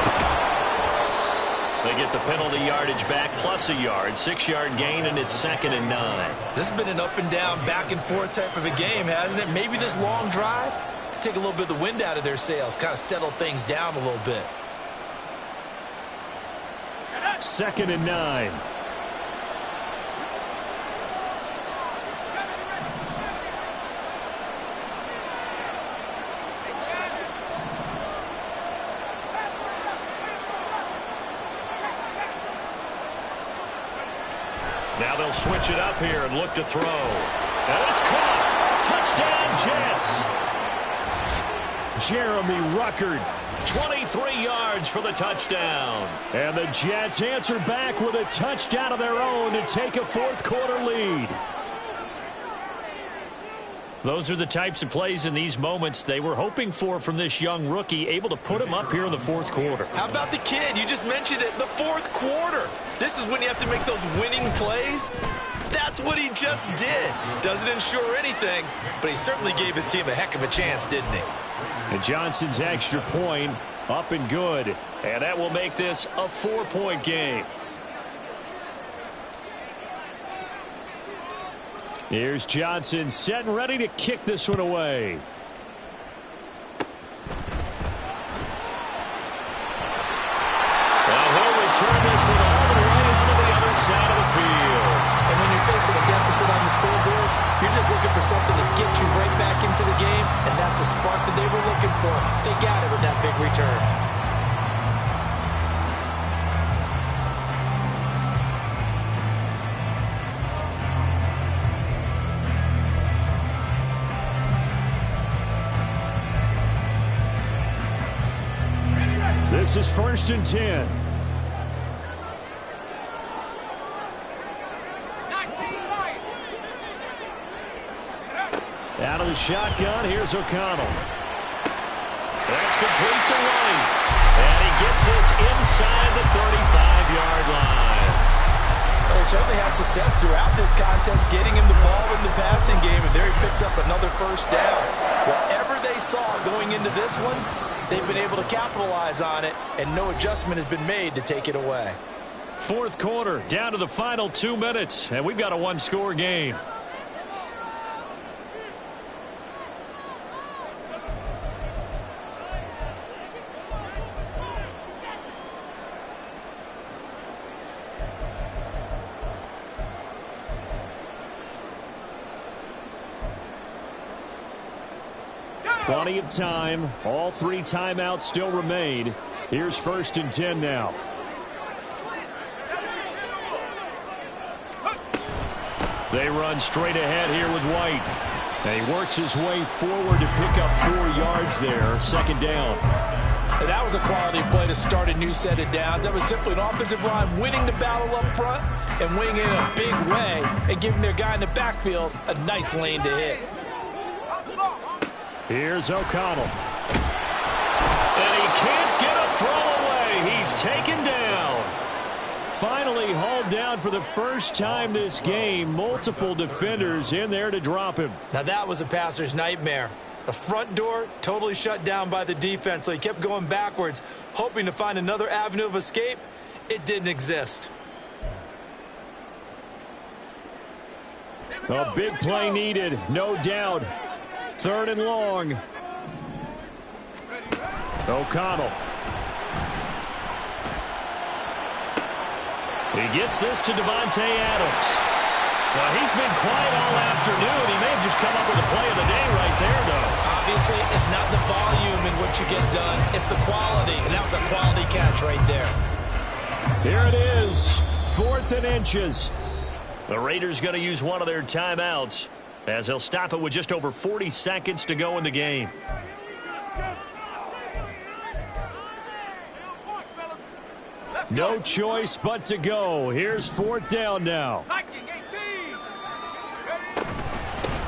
[SPEAKER 2] They get the penalty yardage back plus a yard. 6-yard gain, and it's 2nd and 9.
[SPEAKER 4] This has been an up and down, back and forth type of a game, hasn't it? Maybe this long drive could take a little bit of the wind out of their sails, kind of settle things down a little bit.
[SPEAKER 2] 2nd and 9. Now they'll switch it up here and look to throw. And it's caught. Touchdown, Jets. Jeremy Ruckert, 23 yards for the touchdown. And the Jets answer back with a touchdown of their own to take a 4th quarter lead. Those are the types of plays in these moments they were hoping for from this young rookie, able to put him up here in the fourth quarter.
[SPEAKER 4] How about the kid? You just mentioned it, the fourth quarter. This is when you have to make those winning plays. That's what he just did. Doesn't ensure anything, but he certainly gave his team a heck of a chance, didn't he?
[SPEAKER 2] And Johnson's extra point up and good. And that will make this a 4-point game. Here's Johnson set and ready to kick this one away. Well, he'll return this one all the way onto the other side of the field.
[SPEAKER 4] And when you're facing a deficit on the scoreboard, you're just looking for something to get you right back into the game, and that's the spark that they were looking for. They got it with that big return.
[SPEAKER 2] This is 1st and 10. Out of the shotgun, here's O'Connell. That's complete to White. And he gets this inside the 35-yard line.
[SPEAKER 4] Well, he certainly had success throughout this contest, getting him the ball in the passing game, and there he picks up another first down. Whatever they saw going into this one, they've been able to capitalize on it, and no adjustment has been made to take it away.
[SPEAKER 2] Fourth quarter, down to the final 2 minutes, and we've got a one-score game. Plenty of time. All 3 timeouts still remain. Here's 1st and 10 now. They run straight ahead here with White. And he works his way forward to pick up 4 yards there. 2nd down.
[SPEAKER 4] And that was a quality play to start a new set of downs. That was simply an offensive line winning the battle up front and winning in a big way and giving their guy in the backfield a nice lane to hit.
[SPEAKER 2] Here's O'Connell. And he can't get a throw away. He's taken down. Finally hauled down for the first time this game. Multiple defenders in there to drop him.
[SPEAKER 4] Now that was a passer's nightmare. The front door totally shut down by the defense, so he kept going backwards, hoping to find another avenue of escape. It didn't exist.
[SPEAKER 2] A big play needed, no doubt. 3rd and long. O'Connell. He gets this to Devontae Adams. Now, he's been quiet all afternoon. He may have just come up with a play of the day right there, though.
[SPEAKER 4] Obviously, it's not the volume in what you get done. It's the quality, and that was a quality catch right there.
[SPEAKER 2] Here it is, 4th and inches. The Raiders going to use one of their timeouts, as they'll stop it with just over 40 seconds to go in the game. No choice but to go. Here's 4th down now.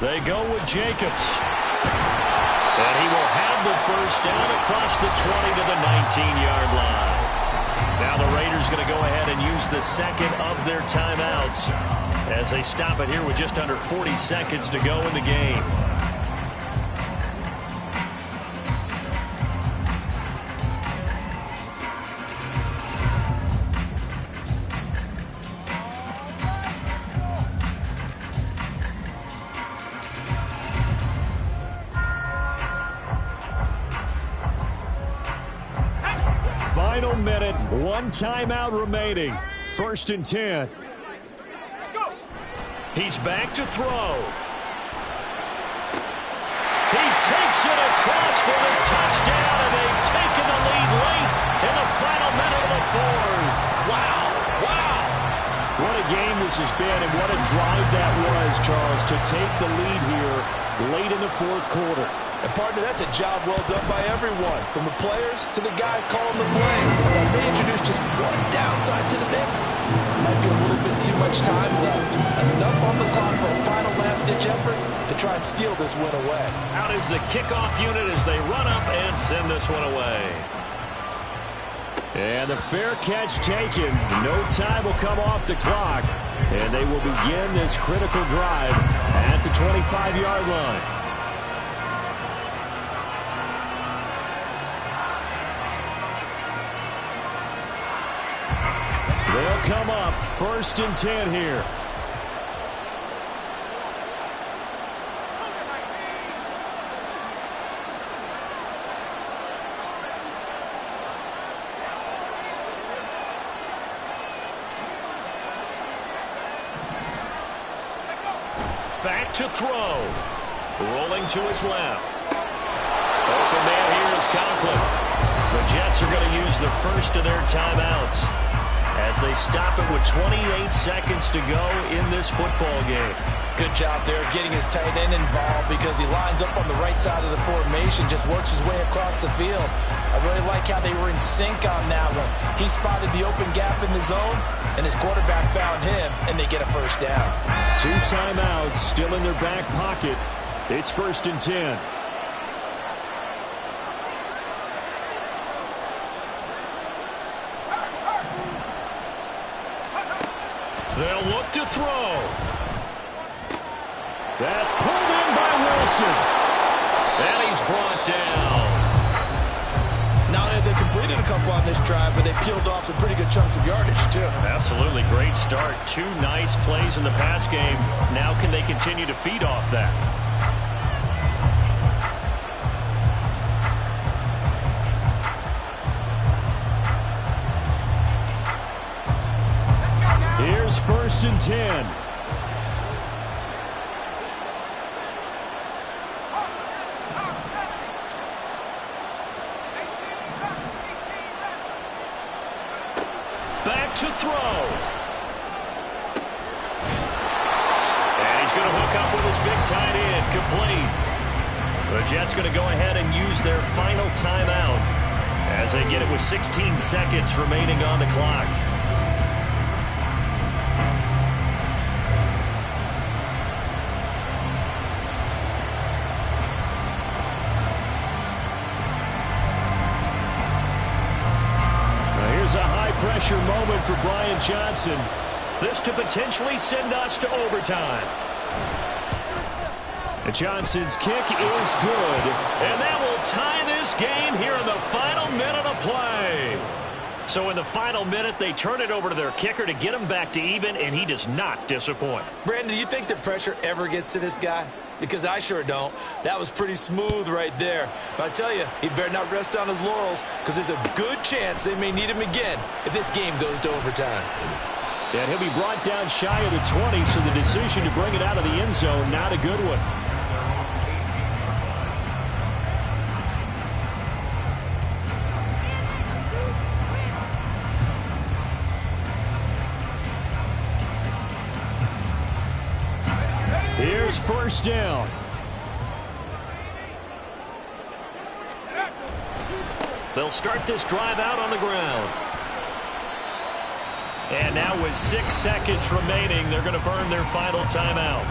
[SPEAKER 2] They go with Jacobs. And he will have the first down across the 20 to the 19-yard line. Now the Raiders going to go ahead and use the second of their timeouts as they stop it here with just under 40 seconds to go in the game. Final minute, 1 timeout remaining. 1st and 10. He's back to throw. He takes it across for the touchdown, and they've taken the lead late in the final minute of the 4th.
[SPEAKER 4] Wow.
[SPEAKER 2] What a game this has been, and what a drive that was, Charles, to take the lead here late in the 4th quarter.
[SPEAKER 4] And, partner, that's a job well done by everyone, from the players to the guys calling the plays. And if they introduce just one downside to the mix, might be a little bit too much time left. Enough on the clock for a final last-ditch effort. to try and steal this win away.
[SPEAKER 2] Out is the kickoff unit as they run up and send this one away. And the fair catch taken. No time will come off the clock. And they will begin this critical drive at the 25-yard line. They'll come up 1st and 10 here. Back to throw. Rolling to his left. Open man here is Conklin. The Jets are going to use the first of their timeouts as they stop it with 28 seconds to go in this football game.
[SPEAKER 4] Good job there getting his tight end involved because he lines up on the right side of the formation, just works his way across the field. I really like how they were in sync on that one. He spotted the open gap in the zone, and his quarterback found him, and they get a first down.
[SPEAKER 2] 2 timeouts still in their back pocket. It's 1st and 10. They'll look to throw. That's pulled in by Wilson. And he's brought down.
[SPEAKER 4] Not only have they completed a couple on this drive, but they peeled off some pretty good chunks of yardage, too.
[SPEAKER 2] Absolutely great start. 2 nice plays in the pass game. Now can they continue to feed off that? Here's 1st and 10. Back to throw. And he's going to hook up with his big tight end. Complete. The Jets going to go ahead and use their final timeout as they get it with 16 seconds remaining on the clock. Pressure moment for Brian Johnson. This to potentially send us to overtime. And Johnson's kick is good. And that will tie this game here in the final minute of play. So in the final minute, they turn it over to their kicker to get him back to even, and he does not disappoint.
[SPEAKER 4] Brandon, do you think the pressure ever gets to this guy? Because I sure don't. That was pretty smooth right there. But I tell you, he better not rest on his laurels because there's a good chance they may need him again if this game goes to overtime.
[SPEAKER 2] And he'll be brought down shy of the 20, so the decision to bring it out of the end zone, not a good one. Here's 1st down. They'll start this drive out on the ground. And now with 6 seconds remaining, they're going to burn their final timeout.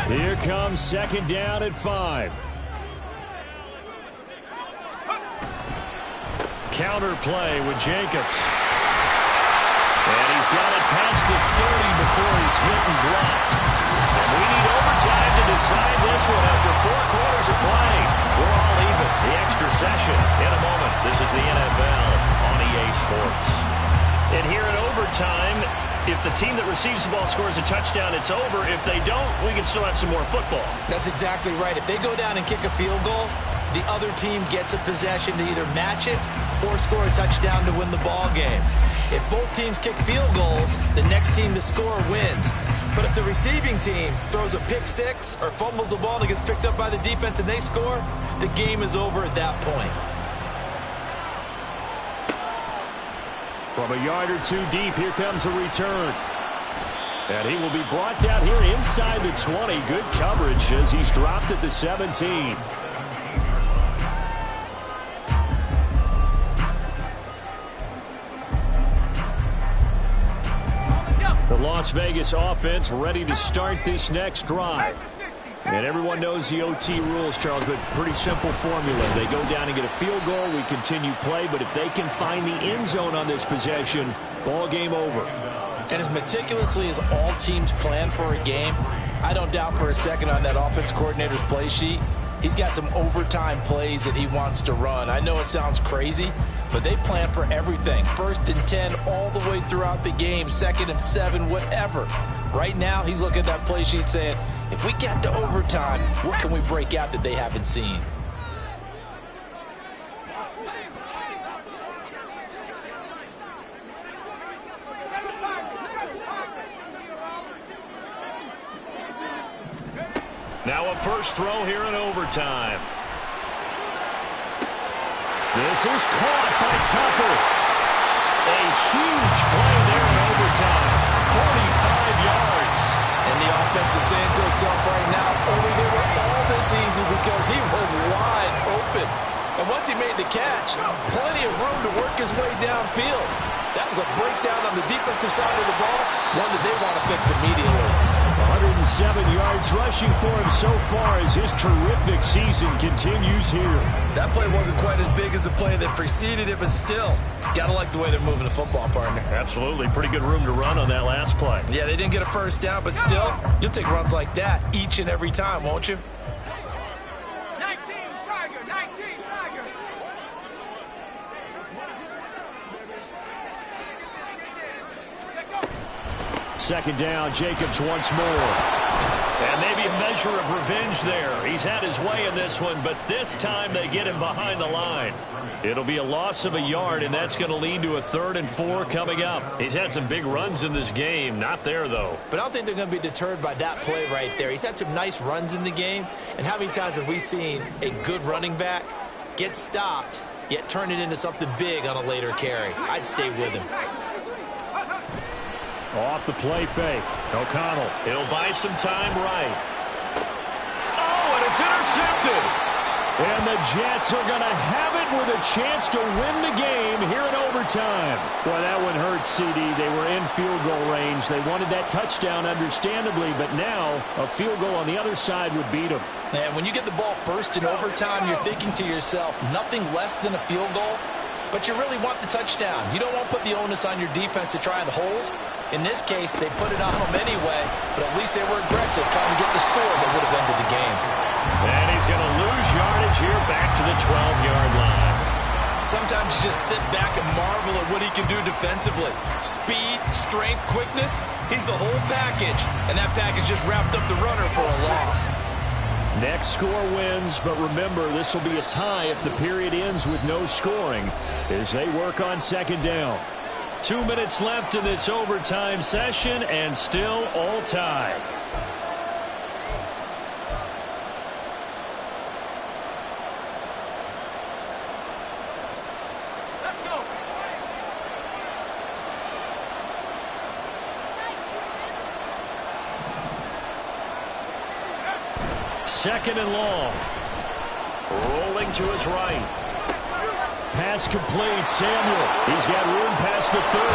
[SPEAKER 2] Here comes 2nd down at 5. Counter play with Jacobs. And he's got it past the 30 before he's hit and dropped. And we need overtime to decide this one after 4 quarters of play. We're all even. The extra session in a moment. This is the NFL on EA Sports. And here in overtime, if the team that receives the ball scores a touchdown, it's over. If they don't, we can still have some more football.
[SPEAKER 4] That's exactly right. If they go down and kick a field goal, the other team gets a possession to either match it or score a touchdown to win the ball game. If both teams kick field goals, the next team to score wins. But if the receiving team throws a pick six or fumbles the ball and it gets picked up by the defense and they score, the game is over at that point.
[SPEAKER 2] From a yard or two deep, here comes a return. And he will be brought down here inside the 20. Good coverage as he's dropped at the 17. The Las Vegas offense ready to start this next drive. And everyone knows the OT rules, Charles, but pretty simple formula. They go down and get a field goal, we continue play, but if they can find the end zone on this possession, ball game over.
[SPEAKER 4] And as meticulously as all teams plan for a game, I don't doubt for a second on that offense coordinator's play sheet, he's got some overtime plays that he wants to run. I know it sounds crazy, but they plan for everything. 1st and 10 all the way throughout the game, 2nd and 7, whatever. Right now, he's looking at that play sheet saying, if we get to overtime, what can we break out that they haven't seen?
[SPEAKER 2] Now a first throw here in overtime. This is caught by Tucker. A huge play there in overtime. 45 yards.
[SPEAKER 4] And the offense is saying to itself right now, only they were all this easy because he was wide open. And once he made the catch, plenty of room to work his way downfield. That was a breakdown on the defensive side of the ball, one that they want to fix immediately.
[SPEAKER 2] 107 yards rushing for him so far as his terrific season continues here.
[SPEAKER 4] That play wasn't quite as big as the play that preceded it, but still, got to like the way they're moving the football, partner.
[SPEAKER 2] Absolutely. Pretty good room to run on that last play.
[SPEAKER 4] Yeah, they didn't get a first down, but still, you'll take runs like that each and every time, won't you?
[SPEAKER 6] 19, Tiger, 19, Tiger.
[SPEAKER 2] Second down, Jacobs once more. And maybe a measure of revenge there. He's had his way in this one, but this time they get him behind the line. It'll be a loss of a yard, and that's going to lead to a 3rd and 4 coming up. He's had some big runs in this game. Not there, though.
[SPEAKER 4] But I don't think they're going to be deterred by that play right there. He's had some nice runs in the game, and how many times have we seen a good running back get stopped, yet turn it into something big on a later carry? I'd stay with him.
[SPEAKER 2] Off the play fake. O'Connell. He'll buy some time right. Oh, and it's intercepted. And the Jets are going to have it with a chance to win the game here in overtime. Boy, that one hurt, CD. They were in field goal range. They wanted that touchdown, understandably, but now a field goal on the other side would beat them.
[SPEAKER 4] And when you get the ball first in overtime, you're thinking to yourself, nothing less than a field goal, but you really want the touchdown. You don't want to put the onus on your defense to try and hold. In this case, they put it on them anyway, but at least they were aggressive, trying to get the score that would have ended the game.
[SPEAKER 2] And he's going to lose yardage here back to the 12-yard line.
[SPEAKER 4] Sometimes you just sit back and marvel at what he can do defensively. Speed, strength, quickness, he's the whole package, and that package just wrapped up the runner for a loss.
[SPEAKER 2] Next score wins, but remember, this will be a tie if the period ends with no scoring as they work on second down. 2 minutes left in this overtime session, and still all tied.
[SPEAKER 6] Let's go.
[SPEAKER 2] Second and long. Rolling to his right. Pass complete. Samuel. He's got room past the 30.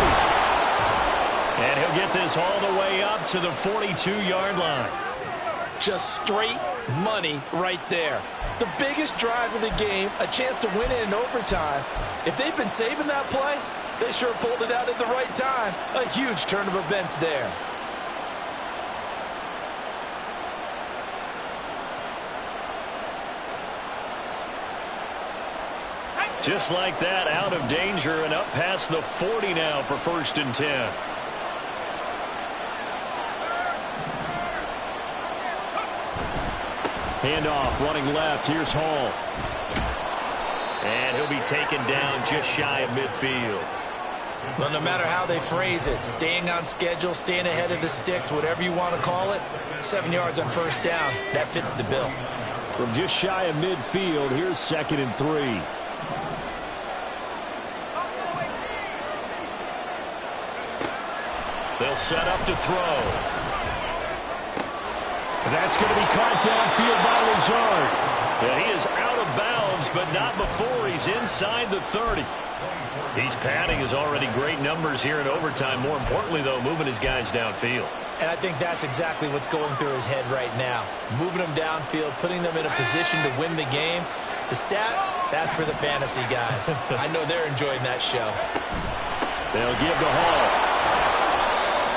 [SPEAKER 2] And he'll get this all the way up to the 42-yard line.
[SPEAKER 4] Just straight money right there. The biggest drive of the game, a chance to win it in overtime. If they've been saving that play, they sure pulled it out at the right time. A huge turn of events there.
[SPEAKER 2] Just like that, out of danger and up past the 40 now for 1st and 10. Handoff, running left. Here's Hall. And he'll be taken down just shy of midfield.
[SPEAKER 4] Well, no matter how they phrase it, staying on schedule, staying ahead of the sticks, whatever you want to call it, 7 yards on first down, that fits the bill.
[SPEAKER 2] From just shy of midfield, here's 2nd and 3. They'll set up to throw. That's going to be caught downfield by Lazard. And he is out of bounds comes, but not before he's inside the 30. He's padding his already great numbers here in overtime. More importantly, though, moving his guys downfield.
[SPEAKER 4] And I think that's exactly what's going through his head right now. Moving them downfield, putting them in a position to win the game. The stats, that's for the fantasy guys. I know they're enjoying that show.
[SPEAKER 2] They'll give to Hall.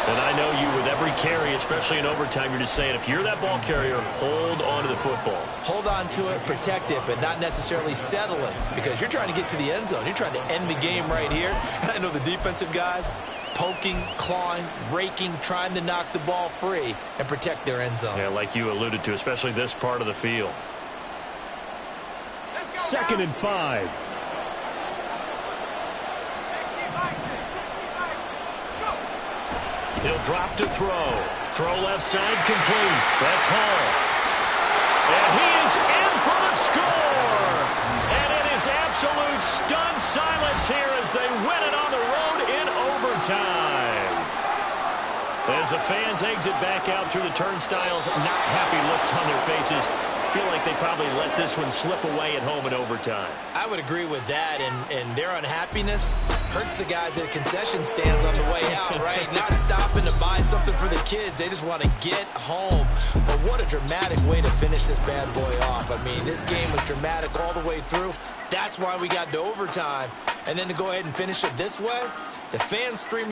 [SPEAKER 2] And I know you, with every carry, especially in overtime, you're just saying, if you're that ball carrier, hold on to the football.
[SPEAKER 4] Hold on to it, protect it, but not necessarily settling, because you're trying to get to the end zone. You're trying to end the game right here. And I know the defensive guys, poking, clawing, raking, trying to knock the ball free and protect their end zone.
[SPEAKER 2] Yeah, like you alluded to, especially this part of the field. 2nd and 5. He'll drop to throw. Throw left side complete. That's Hall. And he is in for the score. And it is absolute stunned silence here as they win it on the road in overtime. As the fans exit back out through the turnstiles, not happy looks on their faces. Feel like they probably let this one slip away at home in overtime.
[SPEAKER 4] I would agree with that, and their unhappiness hurts the guys at concession stands on the way out, right? Not stopping to buy something for the kids. They just want to get home. But what a dramatic way to finish this bad boy off. I mean, this game was dramatic all the way through. That's why we got to overtime. And then to go ahead and finish it this way, the fans streaming